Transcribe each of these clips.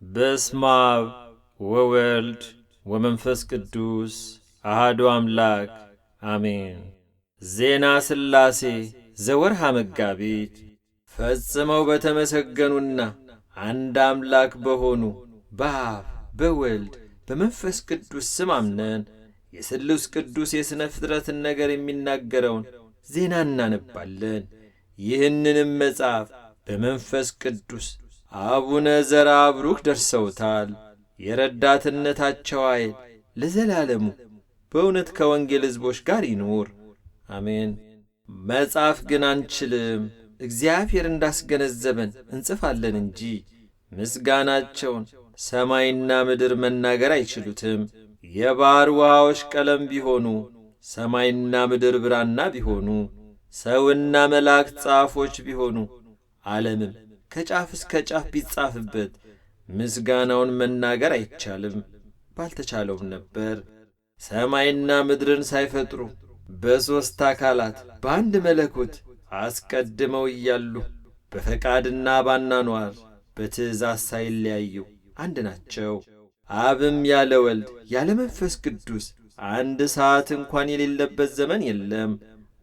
በስመ አብ ወወልድ ወመንፈስ ቅዱስ አሐዱ አምላክ አሜን። ዜና ሥላሴ ዘወርሃ መጋቢት። ፈጽመው በተመሰገኑና አንድ አምላክ በሆኑ በአብ በወልድ በመንፈስ ቅዱስ ስም አምነን የስሉስ ቅዱስ የሥነ ፍጥረትን ነገር የሚናገረውን ዜና እናነባለን። ይህንንም መጽሐፍ በመንፈስ ቅዱስ አቡነ ዘርዓ ብሩክ ደርሰውታል። የረዳትነታቸው ኃይል ለዘላለሙ በእውነት ከወንጌል ሕዝቦች ጋር ይኑር አሜን። መጻፍ ግን አንችልም፣ እግዚአብሔር እንዳስገነዘበን እንጽፋለን እንጂ ምስጋናቸውን ሰማይና ምድር መናገር አይችሉትም። የባሕር ውሃዎች ቀለም ቢሆኑ ሰማይና ምድር ብራና ቢሆኑ ሰውና መላእክት ጻፎች ቢሆኑ ዓለምም ከጫፍ እስከ ጫፍ ቢጻፍበት ምስጋናውን መናገር አይቻልም፣ ባልተቻለውም ነበር። ሰማይና ምድርን ሳይፈጥሩ በሦስት አካላት በአንድ መለኮት አስቀድመው እያሉ በፈቃድና ባናኗር በትእዛዝ ሳይለያዩ አንድ ናቸው። አብም ያለ ወልድ ያለ መንፈስ ቅዱስ አንድ ሰዓት እንኳን የሌለበት ዘመን የለም።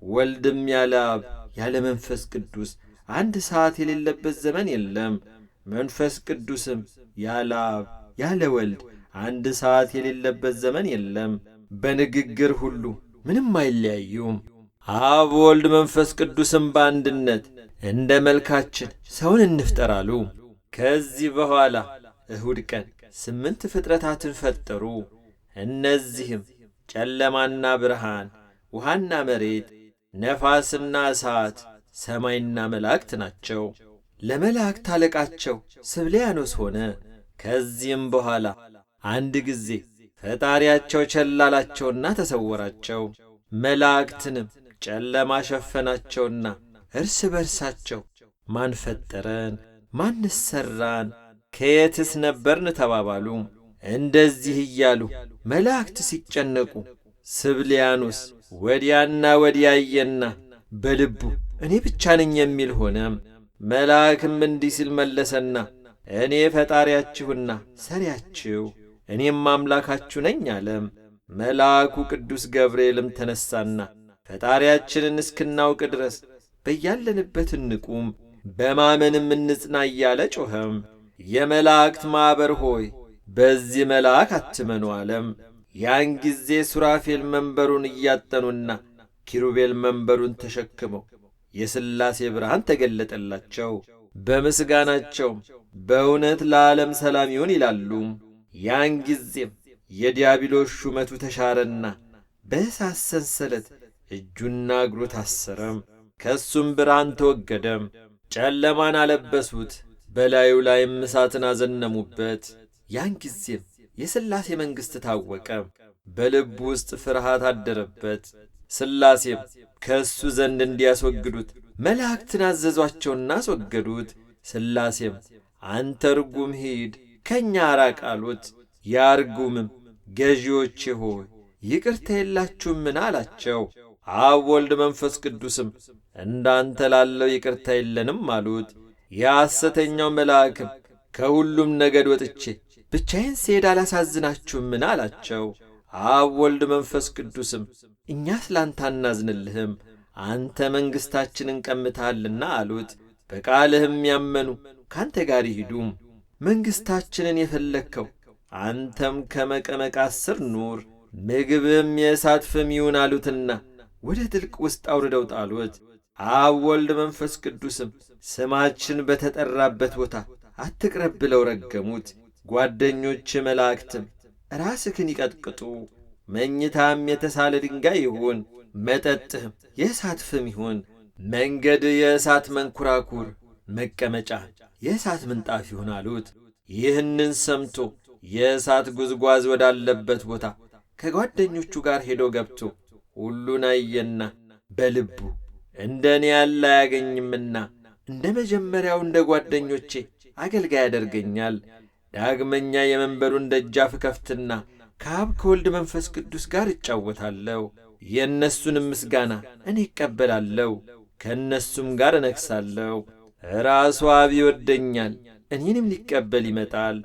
ወልድም ያለ አብ ያለ መንፈስ ቅዱስ አንድ ሰዓት የሌለበት ዘመን የለም። መንፈስ ቅዱስም ያለ አብ ያለ ወልድ አንድ ሰዓት የሌለበት ዘመን የለም። በንግግር ሁሉ ምንም አይለያዩም። አብ ወልድ መንፈስ ቅዱስም በአንድነት እንደ መልካችን ሰውን እንፍጠር አሉ። ከዚህ በኋላ እሁድ ቀን 8 ፍጥረታትን ፈጠሩ። እነዚህም ጨለማና ብርሃን፣ ውሃና መሬት፣ ነፋስና እሳት፣ ሰማይና መላእክት ናቸው። ለመላእክት አለቃቸው ስብልያኖስ ሆነ። ከዚህም በኋላ አንድ ጊዜ ፈጣሪያቸው ቸል አላቸውና ተሰወራቸው። መላእክትንም ጨለማ ሸፈናቸውና እርስ በርሳቸው ማን ፈጠረን? ማንስ ሠራን? ከየትስ ነበርን? ተባባሉ። እንደዚህ እያሉ መላእክት ሲጨነቁ ስብልያኖስ ወዲያና ወዲያ አየና በልቡ እኔ ብቻ ነኝ የሚል ሆነ። መልአክም እንዲህ ሲል መለሰና እኔ ፈጣሪያችሁና ሰሪያችሁ እኔም አምላካችሁ ነኝ አለም። መልአኩ ቅዱስ ገብርኤልም ተነሳና ፈጣሪያችንን እስክናውቅ ድረስ በያለንበት እንቁም፣ በማመንም እንጽና እያለ ጮኸም። የመላእክት ማኅበር ሆይ በዚህ መልአክ አትመኑ አለም። ያን ጊዜ ሱራፌል መንበሩን እያጠኑና ኪሩቤል መንበሩን ተሸክመው የሥላሴ ብርሃን ተገለጠላቸው። በምስጋናቸውም በእውነት ለዓለም ሰላም ይሁን ይላሉ። ያን ጊዜም የዲያብሎስ ሹመቱ ተሻረና በእሳት ሰንሰለት እጁና እግሩ ታሰረም። ከእሱም ብርሃን ተወገደም። ጨለማን አለበሱት፣ በላዩ ላይም እሳትን አዘነሙበት። ያን ጊዜም የሥላሴ መንግሥት ታወቀ። በልቡ ውስጥ ፍርሃት አደረበት። ሥላሴም ከእሱ ዘንድ እንዲያስወግዱት መላእክትን አዘዟቸውና አስወገዱት። ሥላሴም አንተ ርጉም ሂድ ከእኛ ራቅ አሉት። ያ ርጉምም ገዢዎቼ ሆይ ይቅርታ የላችሁምን አላቸው። አብ ወልድ መንፈስ ቅዱስም እንዳንተ ላለው ይቅርታ የለንም አሉት። የሐሰተኛው መልአክም ከሁሉም ነገድ ወጥቼ ብቻዬን ስሄድ አላሳዝናችሁምን አላቸው። አብ ወልድ መንፈስ ቅዱስም እኛስ ላንተ አናዝንልህም፣ አንተ መንግሥታችንን ቀምተሃልና አሉት። በቃልህም ያመኑ ካንተ ጋር ይሂዱም። መንግሥታችንን የፈለግከው አንተም ከመቀመቃት ስር ኑር፣ ምግብም የእሳት ፍም ይሁን አሉትና ወደ ጥልቅ ውስጥ አውርደው ጣሉት። አብ ወልድ መንፈስ ቅዱስም ስማችን በተጠራበት ቦታ አትቅረብ ብለው ረገሙት። ጓደኞች መላእክትም ራስህን ይቀጥቅጡ፣ መኝታም የተሳለ ድንጋይ ይሁን፣ መጠጥህም የእሳት ፍም ይሁን፣ መንገድ የእሳት መንኰራኵር፣ መቀመጫ የእሳት ምንጣፍ ይሁን አሉት። ይህንን ሰምቶ የእሳት ጉዝጓዝ ወዳለበት ቦታ ከጓደኞቹ ጋር ሄዶ ገብቶ ሁሉን አየና በልቡ እንደ እኔ ያለ አያገኝምና እንደ መጀመሪያው እንደ ጓደኞቼ አገልጋይ ያደርገኛል። ዳግመኛ የመንበሩን ደጃፍ እከፍትና ከአብ ከወልድ መንፈስ ቅዱስ ጋር እጫወታለሁ። የእነሱንም ምስጋና እኔ እቀበላለሁ፣ ከእነሱም ጋር እነግሣለሁ። ራሱ አብ ይወደኛል፣ እኔንም ሊቀበል ይመጣል።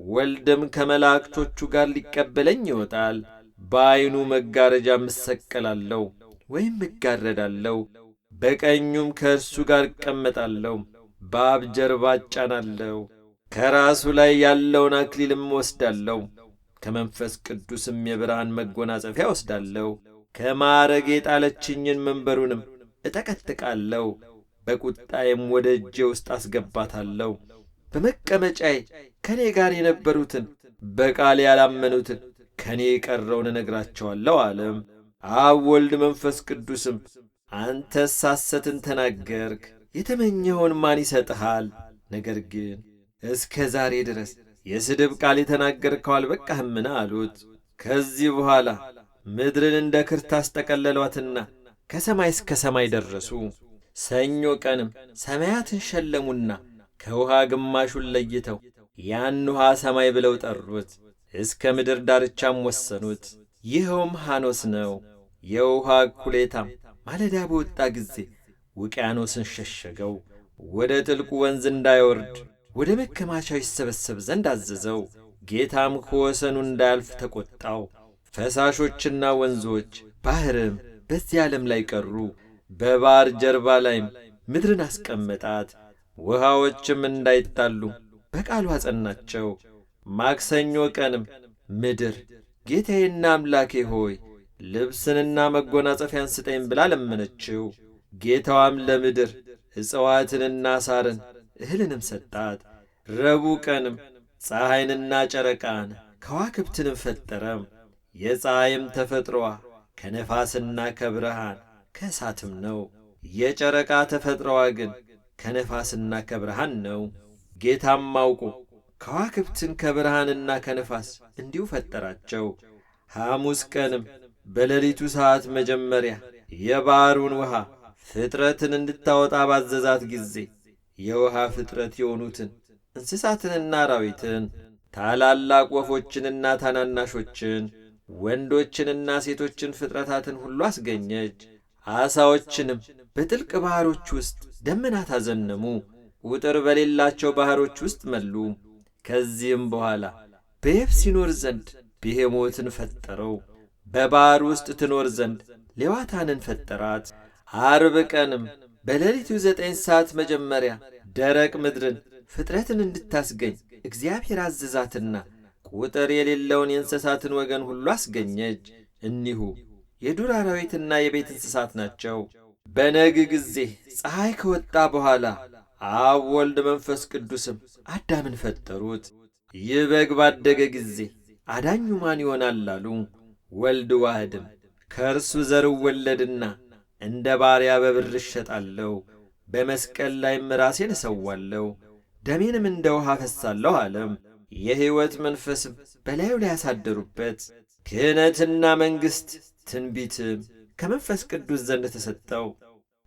ወልድም ከመላእክቶቹ ጋር ሊቀበለኝ ይወጣል። በዐይኑ መጋረጃም እሰቀላለሁ ወይም እጋረዳለሁ። በቀኙም ከእርሱ ጋር እቀመጣለሁ። በአብ ጀርባ እጫናለሁ። ከራሱ ላይ ያለውን አክሊልም ወስዳለሁ። ከመንፈስ ቅዱስም የብርሃን መጎናጸፊያ ወስዳለሁ። ከማዕረግ የጣለችኝን መንበሩንም እጠቀጥቃለሁ። በቁጣዬም ወደ እጄ ውስጥ አስገባታለሁ። በመቀመጫዬ ከእኔ ጋር የነበሩትን በቃል ያላመኑትን ከእኔ የቀረውን እነግራቸዋለሁ አለም። አብ ወልድ መንፈስ ቅዱስም አንተስ ሐሰትን ተናገርክ፣ የተመኘኸውን ማን ይሰጥሃል? ነገር ግን እስከ ዛሬ ድረስ የስድብ ቃል የተናገርከው አልበቃህምን? አሉት። ከዚህ በኋላ ምድርን እንደ ክርታስ ጠቀለሏትና ከሰማይ እስከ ሰማይ ደረሱ። ሰኞ ቀንም ሰማያትን ሸለሙና ከውሃ ግማሹን ለይተው ያን ውሃ ሰማይ ብለው ጠሩት። እስከ ምድር ዳርቻም ወሰኑት። ይኸውም ሐኖስ ነው። የውሃ እኩሌታም ማለዳ በወጣ ጊዜ ውቅያኖስን ሸሸገው። ወደ ጥልቁ ወንዝ እንዳይወርድ ወደ መከማቻው ይሰበሰብ ዘንድ አዘዘው። ጌታም ከወሰኑ እንዳያልፍ ተቈጣው። ፈሳሾችና ወንዞች ባሕርም በዚህ ዓለም ላይ ቀሩ። በባሕር ጀርባ ላይም ምድርን አስቀመጣት። ውሃዎችም እንዳይጣሉ በቃሉ አጸናቸው። ማክሰኞ ቀንም ምድር ጌታዬና አምላኬ ሆይ ልብስንና መጎናጸፊያን ስጠኝ ብላ ለመነችው። ጌታዋም ለምድር ዕፅዋትንና ሣርን እህልንም ሰጣት። ረቡዕ ቀንም ፀሐይንና ጨረቃን ከዋክብትንም ፈጠረም። የፀሐይም ተፈጥሮዋ ከነፋስና ከብርሃን ከእሳትም ነው። የጨረቃ ተፈጥሮዋ ግን ከነፋስና ከብርሃን ነው። ጌታም አውቆ ከዋክብትን ከብርሃንና ከነፋስ እንዲሁ ፈጠራቸው። ሐሙስ ቀንም በሌሊቱ ሰዓት መጀመሪያ የባሕሩን ውሃ ፍጥረትን እንድታወጣ ባዘዛት ጊዜ የውሃ ፍጥረት የሆኑትን እንስሳትንና አራዊትን፣ ታላላቅ ወፎችንና ታናናሾችን፣ ወንዶችንና ሴቶችን ፍጥረታትን ሁሉ አስገኘች። ዓሣዎችንም በጥልቅ ባሕሮች ውስጥ ደመናት አዘነሙ፣ ቁጥር በሌላቸው ባሕሮች ውስጥ መሉ። ከዚህም በኋላ በየብስ ይኖር ዘንድ ብሄሞትን ፈጠረው። በባሕር ውስጥ ትኖር ዘንድ ሌዋታንን ፈጠራት። ዓርብ ቀንም በሌሊቱ 9 ሰዓት መጀመሪያ ደረቅ ምድርን ፍጥረትን እንድታስገኝ እግዚአብሔር አዘዛትና ቁጥር የሌለውን የእንስሳትን ወገን ሁሉ አስገኘች። እኒሁ የዱር አራዊትና የቤት እንስሳት ናቸው። በነግ ጊዜ ፀሐይ ከወጣ በኋላ አብ ወልድ መንፈስ ቅዱስም አዳምን ፈጠሩት። ይህ በግ ባደገ ጊዜ አዳኙ ማን ይሆናል አሉ። ወልድ ዋህድም ከእርሱ ዘር እወለድና እንደ ባሪያ በብር እሸጣለሁ፣ በመስቀል ላይም ራሴን እሰዋለሁ፣ ደሜንም እንደ ውሃ ፈሳለሁ አለም። የሕይወት መንፈስም በላዩ ላይ ያሳደሩበት። ክህነትና መንግሥት ትንቢትም ከመንፈስ ቅዱስ ዘንድ ተሰጠው።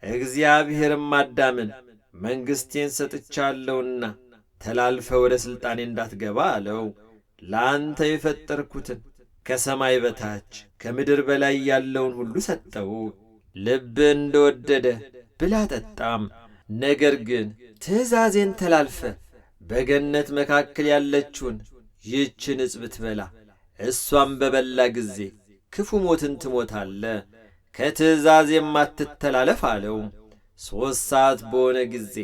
እግዚአብሔርም አዳምን መንግሥቴን ሰጥቻለሁና ተላልፈ ወደ ሥልጣኔ እንዳትገባ አለው። ለአንተ የፈጠርኩትን ከሰማይ በታች ከምድር በላይ ያለውን ሁሉ ሰጠው። ልብ እንደወደደ ብላ ጠጣም። ነገር ግን ትእዛዜን ተላልፈ በገነት መካከል ያለችውን ይህችን ዕፅ ብትበላ እሷም በበላ ጊዜ ክፉ ሞትን ትሞታለ። ከትእዛዜም አትተላለፍ አለው። 3 ሰዓት በሆነ ጊዜ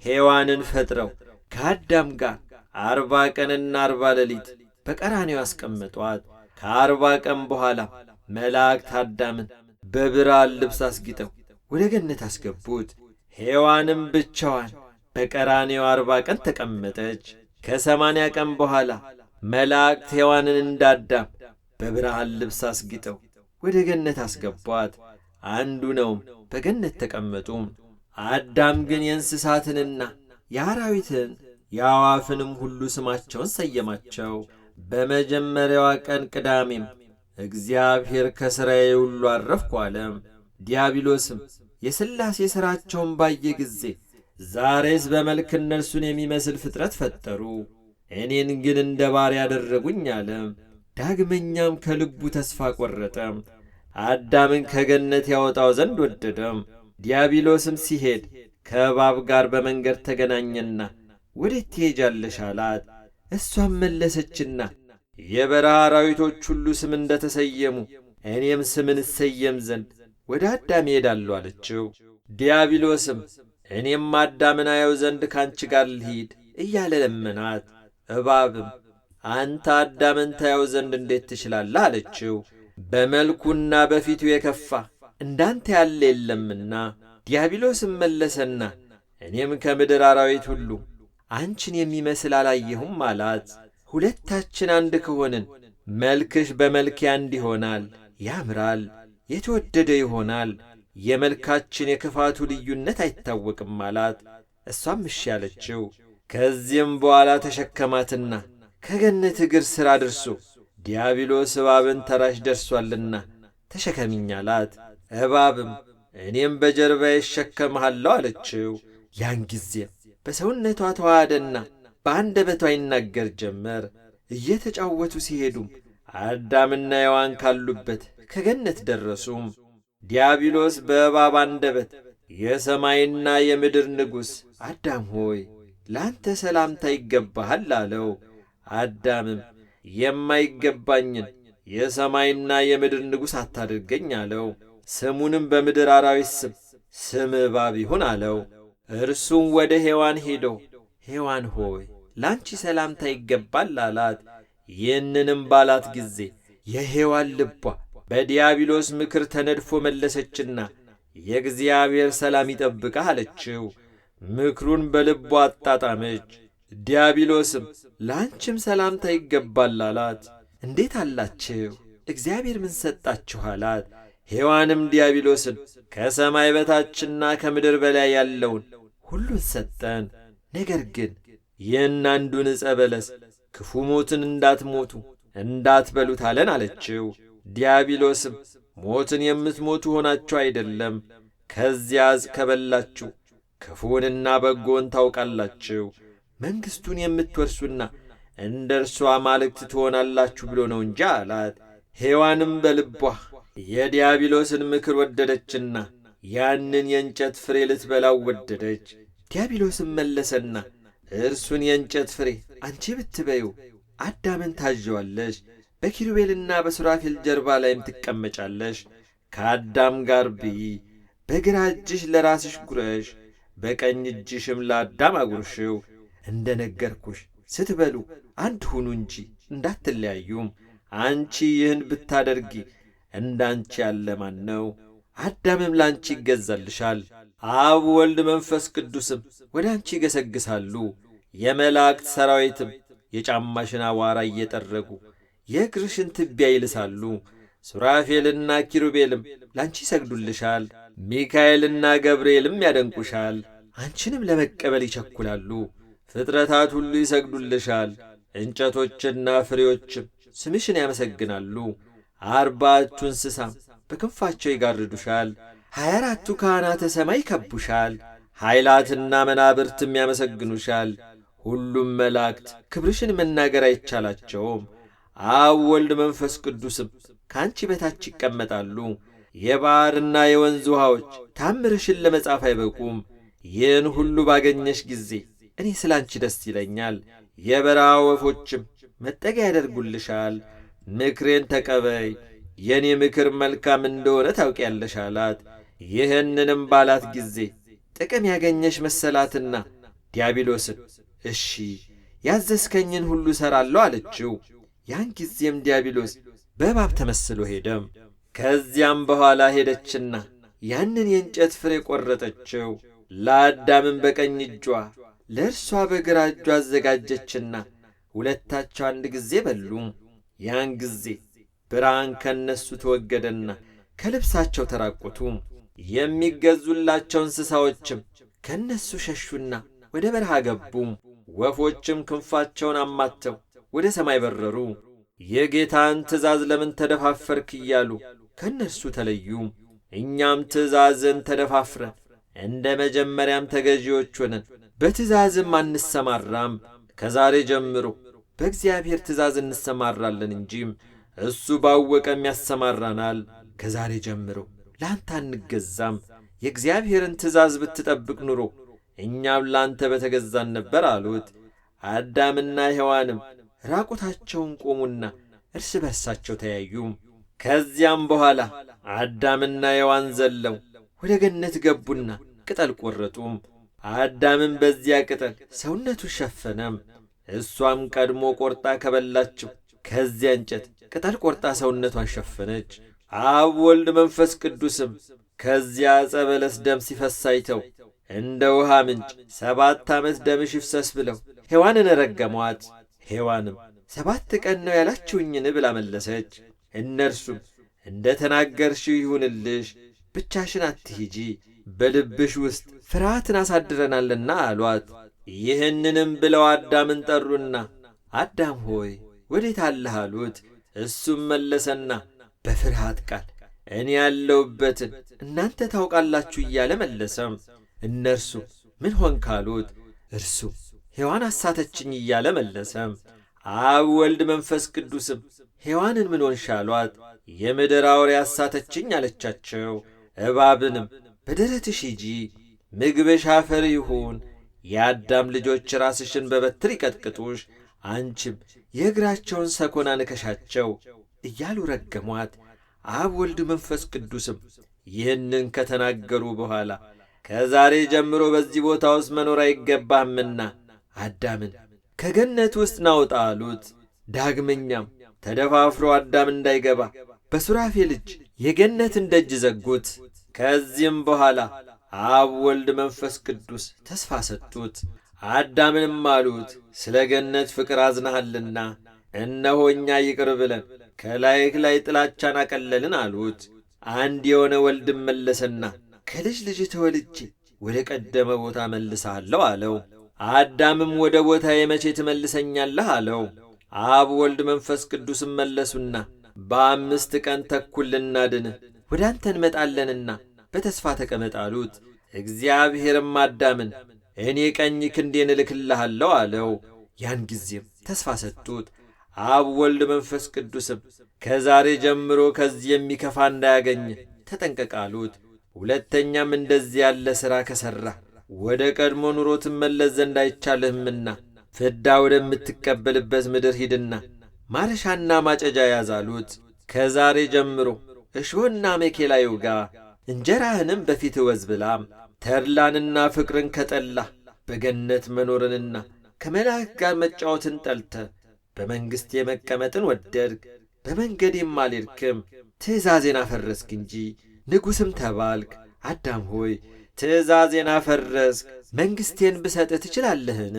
ሔዋንን ፈጥረው ከአዳም ጋር 40 ቀንና 40 ሌሊት በቀራንዮ አስቀመጧት። ከ40 ቀን በኋላ መላእክት አዳምን በብርሃን ልብስ አስጊጠው ወደ ገነት አስገቡት። ሔዋንም ብቻዋን በቀራንዮ 40 ቀን ተቀመጠች። ከ80 ቀን በኋላ መላእክት ሔዋንን እንዳዳም በብርሃን ልብስ አስጊጠው ወደ ገነት አስገቧት። አንዱ ነውም በገነት ተቀመጡ። አዳም ግን የእንስሳትንና የአራዊትን የአዋፍንም ሁሉ ስማቸውን ሰየማቸው። በመጀመሪያዋ ቀን ቅዳሜም እግዚአብሔር ከሥራዬ ሁሉ አረፍኩ አለ። ዲያብሎስም የሥላሴ ሥራቸውን ባየ ጊዜ ዛሬስ በመልክ እነርሱን የሚመስል ፍጥረት ፈጠሩ፣ እኔን ግን እንደ ባሪያ ያደረጉኝ አለ። ዳግመኛም ከልቡ ተስፋ ቈረጠ። አዳምን ከገነት ያወጣው ዘንድ ወደደም። ዲያብሎስም ሲሄድ ከእባብ ጋር በመንገድ ተገናኘና ወዴት ትሄጃለሽ አላት። እሷም መለሰችና የበረሃ አራዊቶች ሁሉ ስም እንደ ተሰየሙ እኔም ስምን እሰየም ዘንድ ወደ አዳም እሄዳለሁ አለችው። ዲያብሎስም እኔም አዳምን አየው ዘንድ ካንቺ ጋር ልሂድ እያለ ለመናት። እባብም አንተ አዳምን ታየው ዘንድ እንዴት ትችላለህ አለችው። በመልኩና በፊቱ የከፋ እንዳንተ ያለ የለምና። ዲያብሎስም መለሰና እኔም ከምድር አራዊት ሁሉ አንቺን የሚመስል አላየሁም አላት። ሁለታችን አንድ ከሆንን መልክሽ በመልኬ አንድ ይሆናል፣ ያምራል፣ የተወደደ ይሆናል፣ የመልካችን የክፋቱ ልዩነት አይታወቅም አላት። እሷም እሺ አለችው። ከዚህም በኋላ ተሸከማትና ከገነት እግር ሥር አድርሶ ዲያብሎስ እባብን ተራሽ ደርሷልና ተሸከሚኝ አላት። እባብም እኔም በጀርባዬ እሸከምሃለሁ አለችው። ያን ጊዜም በሰውነቷ ተዋሃደና በአንደበቷ ይናገር ጀመር። እየተጫወቱ ሲሄዱም አዳምና ሔዋን ካሉበት ከገነት ደረሱም። ዲያብሎስ በእባብ አንደበት የሰማይና የምድር ንጉሥ አዳም ሆይ ለአንተ ሰላምታ ይገባሃል አለው። አዳምም የማይገባኝን የሰማይና የምድር ንጉሥ አታድርገኝ አለው። ስሙንም በምድር አራዊት ስም እባብ ይሁን አለው። እርሱም ወደ ሔዋን ሄዶ ሔዋን ሆይ ላንቺ ሰላምታ ይገባል አላት። ይህንንም ባላት ጊዜ የሔዋን ልቧ በዲያብሎስ ምክር ተነድፎ መለሰችና የእግዚአብሔር ሰላም ይጠብቅህ አለችው። ምክሩን በልቧ አጣጣመች። ዲያብሎስም ላንቺም ሰላምታ ይገባል አላት። እንዴት አላችሁ? እግዚአብሔር ምን ሰጣችሁ አላት። ሔዋንም ዲያብሎስን ከሰማይ በታችና ከምድር በላይ ያለውን ሁሉን ሰጠን፣ ነገር ግን ይህን አንዱን ዕፀ በለስ ክፉ ሞትን እንዳትሞቱ እንዳትበሉት አለን አለችው። ዲያብሎስም ሞትን የምትሞቱ ሆናችሁ አይደለም፣ ከዚያ ዕፅ ከበላችሁ ክፉንና በጎን ታውቃላችሁ፣ መንግሥቱን የምትወርሱና እንደ እርሷ አማልክት ትሆናላችሁ ብሎ ነው እንጂ አላት። ሔዋንም በልቧ የዲያብሎስን ምክር ወደደችና ያንን የእንጨት ፍሬ ልትበላው ወደደች። ዲያብሎስም መለሰና እርሱን የእንጨት ፍሬ አንቺ ብትበዩ አዳምን ታዥዋለሽ፣ በኪሩቤልና በሱራፌል ጀርባ ላይም ትቀመጫለሽ። ከአዳም ጋር ብዪ፣ በግራ እጅሽ ለራስሽ ጉረሽ፣ በቀኝ እጅሽም ለአዳም አጉርሽው። እንደ ነገርኩሽ ስትበሉ አንድ ሁኑ እንጂ እንዳትለያዩም። አንቺ ይህን ብታደርጊ እንዳንቺ ያለ ማን ነው? አዳምም ላንቺ ይገዛልሻል። አብ ወልድ መንፈስ ቅዱስም ወደ አንቺ ይገሰግሳሉ። የመላእክት ሠራዊትም የጫማሽን አዋራ እየጠረጉ የእግርሽን ትቢያ ይልሳሉ። ሱራፌልና ኪሩቤልም ላንቺ ይሰግዱልሻል። ሚካኤልና ገብርኤልም ያደንቁሻል። አንቺንም ለመቀበል ይቸኩላሉ። ፍጥረታት ሁሉ ይሰግዱልሻል። እንጨቶችና ፍሬዎችም ስምሽን ያመሰግናሉ። 40ቱ እንስሳም በክንፋቸው ይጋርዱሻል። 24ቱ ካህናተ ሰማይ ይከቡሻል። ኃይላትና መናብርትም ያመሰግኑሻል። ሁሉም መላእክት ክብርሽን መናገር አይቻላቸውም። አብ ወልድ መንፈስ ቅዱስም ከአንቺ በታች ይቀመጣሉ። የባሕርና የወንዝ ውሃዎች ታምርሽን ለመጻፍ አይበቁም። ይህን ሁሉ ባገኘሽ ጊዜ እኔ ስለ አንቺ ደስ ይለኛል። የበረሃ ወፎችም መጠጊያ ያደርጉልሻል። ምክሬን ተቀበይ፣ የእኔ ምክር መልካም እንደሆነ ታውቂያለሽ አላት። ይህንንም ባላት ጊዜ ጥቅም ያገኘሽ መሰላትና ዲያብሎስን እሺ ያዘዝከኝን ሁሉ እሠራለሁ አለችው። ያን ጊዜም ዲያብሎስ በእባብ ተመስሎ ሄደም። ከዚያም በኋላ ሄደችና ያንን የእንጨት ፍሬ ቈረጠችው። ለአዳምም በቀኝ እጇ ለእርሷ በግራ እጇ አዘጋጀችና ሁለታቸው አንድ ጊዜ በሉ። ያን ጊዜ ብርሃን ከነሱ ተወገደና ከልብሳቸው ተራቆቱ። የሚገዙላቸው እንስሳዎችም ከነሱ ሸሹና ወደ በረሃ ገቡ። ወፎችም ክንፋቸውን አማተው ወደ ሰማይ በረሩ። የጌታን ትእዛዝ ለምን ተደፋፈርክ እያሉ ከነርሱ ተለዩ። እኛም ትእዛዝን ተደፋፍረን እንደ መጀመሪያም ተገዢዎች ሆነን በትእዛዝም አንሰማራም። ከዛሬ ጀምሮ በእግዚአብሔር ትእዛዝ እንሰማራለን እንጂም እሱ ባወቀም ያሰማራናል። ከዛሬ ጀምሮ ለአንተ አንገዛም። የእግዚአብሔርን ትእዛዝ ብትጠብቅ ኑሮ እኛም ለአንተ በተገዛን ነበር አሉት። አዳምና ሔዋንም ራቁታቸውን ቆሙና እርስ በርሳቸው ተያዩ። ከዚያም በኋላ አዳምና ሔዋን ዘለው ወደ ገነት ገቡና ቅጠል ቈረጡም። አዳምም በዚያ ቅጠል ሰውነቱ ሸፈነም። እሷም ቀድሞ ቈርጣ ከበላችው ከዚያ እንጨት ቅጠል ቈርጣ ሰውነቷን ሸፈነች። አብ ወልድ መንፈስ ቅዱስም ከዚያ ዕፀ በለስ ደም ሲፈስ አይተው እንደ ውሃ ምንጭ 7 ዓመት ደምሽ ይፍሰስ ብለው ሔዋንን ረገሟት። ሔዋንም 7 ቀን ነው ያላችሁኝን ብላ መለሰች። እነርሱም እንደ ተናገርሽው ይሁንልሽ፣ ብቻሽን አትሂጂ፣ በልብሽ ውስጥ ፍርሃትን አሳድረናልና አሏት። ይህንንም ብለው አዳምን ጠሩና አዳም ሆይ ወዴት አለህ አሉት። እሱም መለሰና በፍርሃት ቃል እኔ ያለሁበትን እናንተ ታውቃላችሁ እያለ መለሰም። እነርሱ ምን ሆንክ አሉት። እርሱ ሔዋን አሳተችኝ እያለ መለሰም። አብ ወልድ መንፈስ ቅዱስም ሔዋንን ምን ሆንሽ አሏት። የምድር አውሬ አሳተችኝ አለቻቸው። እባብንም በደረትሽ ሂጂ፣ ምግብሽ አፈር ይሁን፣ የአዳም ልጆች ራስሽን በበትር ይቀጥቅጡሽ፣ አንቺም የእግራቸውን ሰኮና ንከሻቸው እያሉ ረገሟት። አብ ወልድ መንፈስ ቅዱስም ይህንን ከተናገሩ በኋላ ከዛሬ ጀምሮ በዚህ ቦታ ውስጥ መኖር አይገባህምና አዳምን ከገነት ውስጥ ናውጣ አሉት። ዳግመኛም ተደፋፍሮ አዳም እንዳይገባ በሱራፌል እጅ የገነትን ደጅ ዘጉት። ከዚህም በኋላ አብ ወልድ መንፈስ ቅዱስ ተስፋ ሰጡት። አዳምንም አሉት ስለ ገነት ፍቅር አዝናሃልና እነሆ እኛ ይቅር ብለን ከላይህ ላይ ጥላቻን አቀለልን አሉት። አንድ የሆነ ወልድም መለሰና ከልጅ ልጅ ተወልጄ ወደ ቀደመ ቦታ መልሰሃለሁ አለው። አዳምም ወደ ቦታዬ መቼ ትመልሰኛለህ አለው። አብ ወልድ መንፈስ ቅዱስም መለሱና በ5 ቀን ተኩል ልናድንህ ወደ አንተ እንመጣለንና በተስፋ ተቀመጥ አሉት። እግዚአብሔርም አዳምን እኔ ቀኝ ክንዴን እልክልሃለሁ አለው። ያን ጊዜም ተስፋ ሰጡት። አብ ወልድ መንፈስ ቅዱስም ከዛሬ ጀምሮ ከዚህ የሚከፋ እንዳያገኝ ተጠንቀቅ አሉት። ሁለተኛም እንደዚህ ያለ ሥራ ከሠራ ወደ ቀድሞ ኑሮ ትመለስ ዘንድ አይቻልህምና ፍዳ ወደምትቀበልበት ምድር ሂድና ማረሻና ማጨጃ ያዝ አሉት። ከዛሬ ጀምሮ እሾህና አሜኬላ ይውጋ፣ እንጀራህንም በፊት ወዝ ብላም። ተድላንና ፍቅርን ከጠላህ በገነት መኖርንና ከመላእክት ጋር መጫወትን ጠልተ በመንግሥቴ መቀመጥን ወደድግ፣ በመንገዴም አልሄድክም፣ ትእዛዜን አፈረስክ እንጂ ንጉሥም ተባልክ። አዳም ሆይ ትእዛዜን አፈረስክ፣ መንግሥቴን ብሰጥህ ትችላለህን?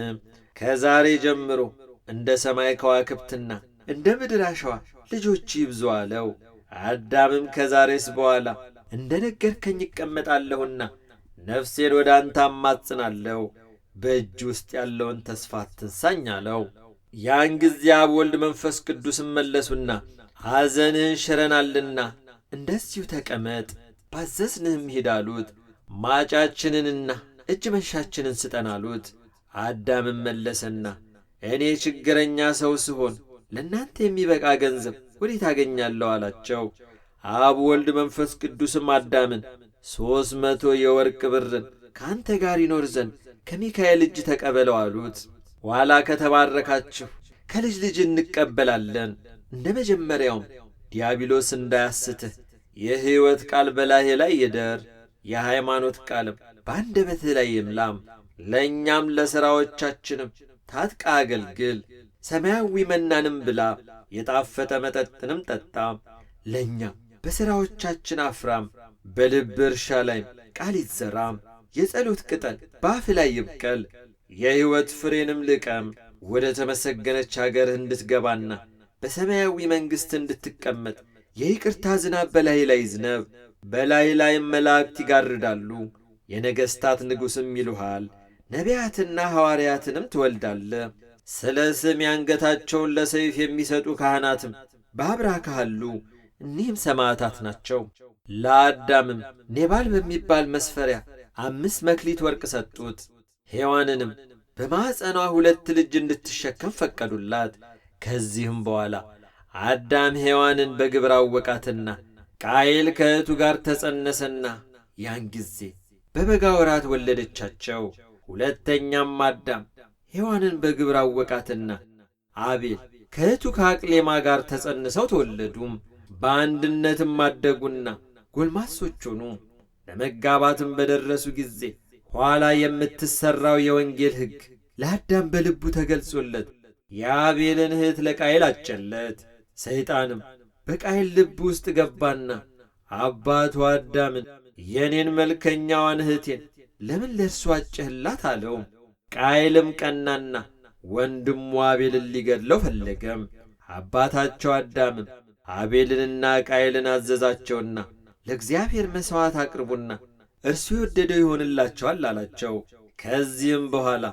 ከዛሬ ጀምሮ እንደ ሰማይ ከዋክብትና እንደ ምድር አሸዋ ልጆች ይብዙ አለው። አዳምም ከዛሬስ በኋላ እንደ ነገርከኝ ይቀመጣለሁና ነፍሴን ወደ አንተ አማጽናለሁ፣ በእጅ ውስጥ ያለውን ተስፋ አትንሳኝ አለው። ያን ጊዜ አብ ወልድ መንፈስ ቅዱስም መለሱና ሐዘንህን ሽረናልና እንደዚሁ ተቀመጥ፣ ባዘዝንህም ሂድ አሉት። ማጫችንንና እጅ መንሻችንን ስጠን አሉት። አዳምም መለሰና እኔ ችግረኛ ሰው ስሆን ለእናንተ የሚበቃ ገንዘብ ወዴት አገኛለሁ አላቸው። አብ ወልድ መንፈስ ቅዱስም አዳምን 300 የወርቅ ብርን ከአንተ ጋር ይኖር ዘንድ ከሚካኤል እጅ ተቀበለው አሉት። ኋላ ከተባረካችሁ ከልጅ ልጅ እንቀበላለን። እንደ መጀመሪያውም ዲያብሎስ እንዳያስትህ የሕይወት ቃል በላዬ ላይ ይደር፣ የሃይማኖት ቃልም በአንደበትህ ላይ ይምላም። ለእኛም ለሥራዎቻችንም ታጥቃ አገልግል። ሰማያዊ መናንም ብላ፣ የጣፈጠ መጠጥንም ጠጣ። ለእኛም በሥራዎቻችን አፍራም፣ በልብ እርሻ ላይም ቃል ይዘራም። የጸሎት ቅጠል በአፍ ላይ ይብቀል፣ የሕይወት ፍሬንም ልቀም። ወደ ተመሰገነች አገርህ እንድትገባና በሰማያዊ መንግሥት እንድትቀመጥ የይቅርታ ዝናብ በላይ ላይ ይዝነብ። በላይ ላይም መላእክት ይጋርዳሉ፣ የነገሥታት ንጉሥም ይሉሃል። ነቢያትና ሐዋርያትንም ትወልዳለ። ስለ ስም አንገታቸውን ለሰይፍ የሚሰጡ ካህናትም በአብራክህ አሉ። እኒህም ሰማዕታት ናቸው። ለአዳምም ኔባል በሚባል መስፈሪያ 5 መክሊት ወርቅ ሰጡት። ሔዋንንም በማኅፀኗ 2 ልጅ እንድትሸከም ፈቀዱላት። ከዚህም በኋላ አዳም ሔዋንን በግብር አወቃትና ቃየል ከእህቱ ጋር ተጸነሰና ያን ጊዜ በበጋ ወራት ወለደቻቸው። ሁለተኛም አዳም ሔዋንን በግብር አወቃትና አቤል ከእህቱ ከአቅሌማ ጋር ተጸንሰው ተወለዱም። በአንድነትም አደጉና ጎልማሶች ሆኑ። ለመጋባትም በደረሱ ጊዜ ኋላ የምትሠራው የወንጌል ሕግ ለአዳም በልቡ ተገልጾለት የአቤልን እህት ለቃየል አጨለት። ሰይጣንም በቃየል ልብ ውስጥ ገባና አባቱ አዳምን የኔን መልከኛዋን እህቴን ለምን ለእርሱ አጨህላት አለው። ቃየልም ቀናና ወንድሙ አቤልን ሊገድለው ፈለገም። አባታቸው አዳምም አቤልንና ቃየልን አዘዛቸውና ለእግዚአብሔር መሥዋዕት አቅርቡና እርሱ የወደደው ይሆንላቸዋል አላቸው። ከዚህም በኋላ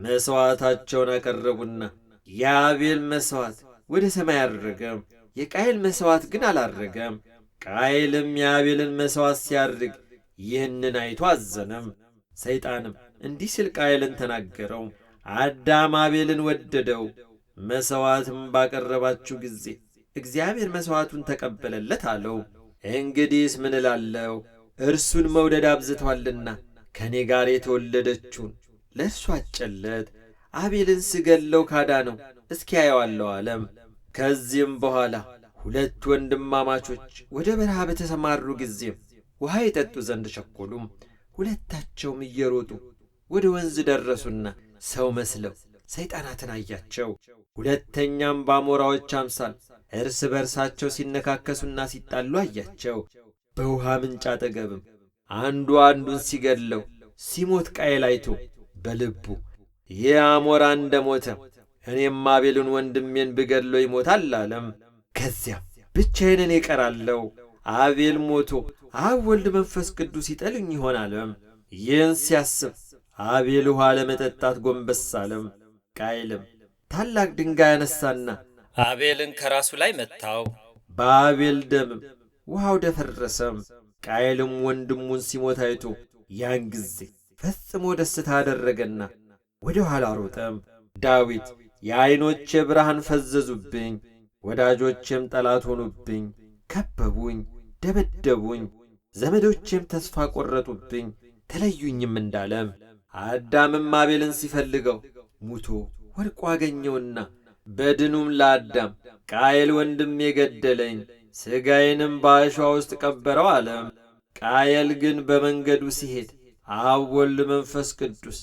መሥዋዕታቸውን አቀረቡና የአቤል መሥዋዕት ወደ ሰማይ አረገም፣ የቃየል መሥዋዕት ግን አላረገም። ቃየልም የአቤልን መሥዋዕት ሲያርግ ይህንን አይቶ አዘነም። ሰይጣንም እንዲህ ሲል ቃየልን ተናገረው፣ አዳም አቤልን ወደደው፣ መሥዋዕትም ባቀረባችሁ ጊዜ እግዚአብሔር መሥዋዕቱን ተቀበለለት አለው። እንግዲህስ ምን እላለሁ? እርሱን መውደድ አብዝቷልና ከእኔ ጋር የተወለደችውን ለእርሱ አጨለት። አቤልን ስገለው ካዳነው እስኪ ያየዋለሁ አለም። ከዚህም በኋላ ሁለት ወንድማማቾች ወደ በረሃ በተሰማሩ ጊዜም ውሃ ይጠጡ ዘንድ ቸኰሉም። ሁለታቸውም እየሮጡ ወደ ወንዝ ደረሱና ሰው መስለው ሰይጣናትን አያቸው። ሁለተኛም በአሞራዎች አምሳል እርስ በርሳቸው ሲነካከሱና ሲጣሉ አያቸው። በውሃ ምንጭ አጠገብም አንዱ አንዱን ሲገድለው ሲሞት ቃየል አይቶ በልቡ ይህ አሞራ እንደ ሞተ እኔም አቤልን ወንድሜን ብገድለው ይሞታል አለም። ከዚያም ብቻዬን እኔ እቀራለሁ፣ አቤል ሞቶ አብ ወልድ መንፈስ ቅዱስ ይጠሉኝ ይሆን አለም። ይህን ሲያስብ አቤል ውሃ ለመጠጣት ጎንበስ አለም። ቃየልም ታላቅ ድንጋይ አነሳና አቤልን ከራሱ ላይ መታው። በአቤል ደምም ውሃው ደፈረሰም። ቃየልም ወንድሙን ሲሞት አይቶ ያን ጊዜ ፈጽሞ ደስታ አደረገና ወደ ኋላ ሮጠም። ዳዊት የዐይኖቼ ብርሃን ፈዘዙብኝ፣ ወዳጆቼም ጠላት ሆኑብኝ፣ ከበቡኝ፣ ደበደቡኝ፣ ዘመዶቼም ተስፋ ቈረጡብኝ፣ ተለዩኝም እንዳለም። አዳምም አቤልን ሲፈልገው ሙቶ ወድቆ አገኘውና በድኑም ለአዳም ቃየል ወንድሜ ገደለኝ፣ ሥጋዬንም በአሸዋ ውስጥ ቀበረው አለም። ቃየል ግን በመንገዱ ሲሄድ አብ ወልድ መንፈስ ቅዱስ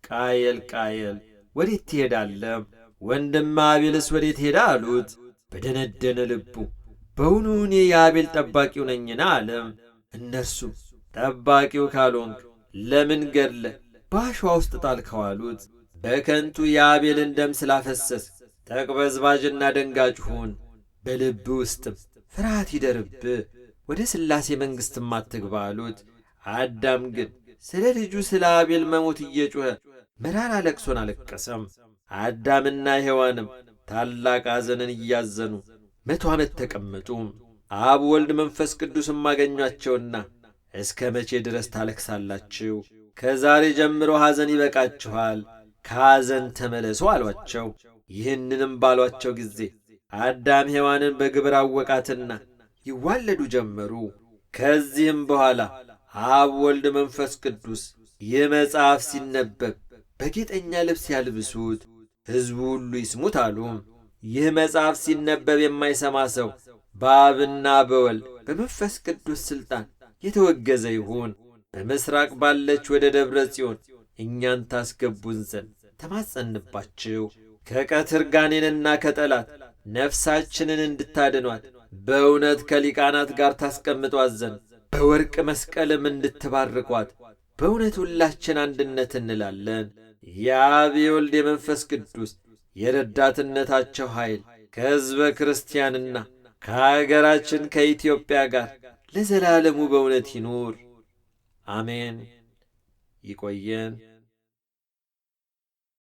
ቃየል ቃየል ወዴት ትሄዳለህ? ወንድም አቤልስ ወዴት ሄዳ አሉት። በደነደነ ልቡ በውኑ እኔ የአቤል ጠባቂው ነኝና አለም። እነርሱም ጠባቂው ካልሆንክ ለምን ገድለ በአሸዋ ውስጥ ጣልከው አሉት። በከንቱ የአቤልን ደም ስላፈሰስ ተቅበዝባዥና ደንጋጭ ሁን፣ በልብ ውስጥም ፍርሃት ይደርብህ፣ ወደ ሥላሴ መንግሥትም አትግባ አሉት። አዳም ግን ስለ ልጁ ስለ አቤል መሞት እየጮኸ መራራ ለቅሶን አለቀሰም። አዳምና ሔዋንም ታላቅ ሐዘንን እያዘኑ 100 ዓመት ተቀመጡ። አብ ወልድ መንፈስ ቅዱስም አገኟቸውና እስከ መቼ ድረስ ታለቅሳላችሁ? ከዛሬ ጀምሮ ሐዘን ይበቃችኋል፣ ከሐዘን ተመለሱ አሏቸው። ይህንንም ባሏቸው ጊዜ አዳም ሔዋንን በግብር አወቃትና ይዋለዱ ጀመሩ። ከዚህም በኋላ አብ ወልድ መንፈስ ቅዱስ ይህ መጽሐፍ ሲነበብ በጌጠኛ ልብስ ያልብሱት፣ ሕዝቡ ሁሉ ይስሙት አሉ። ይህ መጽሐፍ ሲነበብ የማይሰማ ሰው በአብና በወልድ በመንፈስ ቅዱስ ሥልጣን የተወገዘ ይሁን። በምሥራቅ ባለች ወደ ደብረ ጽዮን እኛን ታስገቡን ዘንድ ተማጸንባችሁ። ከቀትር ጋኔንና ከጠላት ነፍሳችንን እንድታድኗት በእውነት ከሊቃናት ጋር ታስቀምጧት ዘንድ በወርቅ መስቀልም እንድትባርኳት በእውነት ሁላችን አንድነት እንላለን። የአብ የወልድ የመንፈስ ቅዱስ የረዳትነታቸው ኃይል ከሕዝበ ክርስቲያንና ከአገራችን ከኢትዮጵያ ጋር ለዘላለሙ በእውነት ይኑር፣ አሜን። ይቆየን።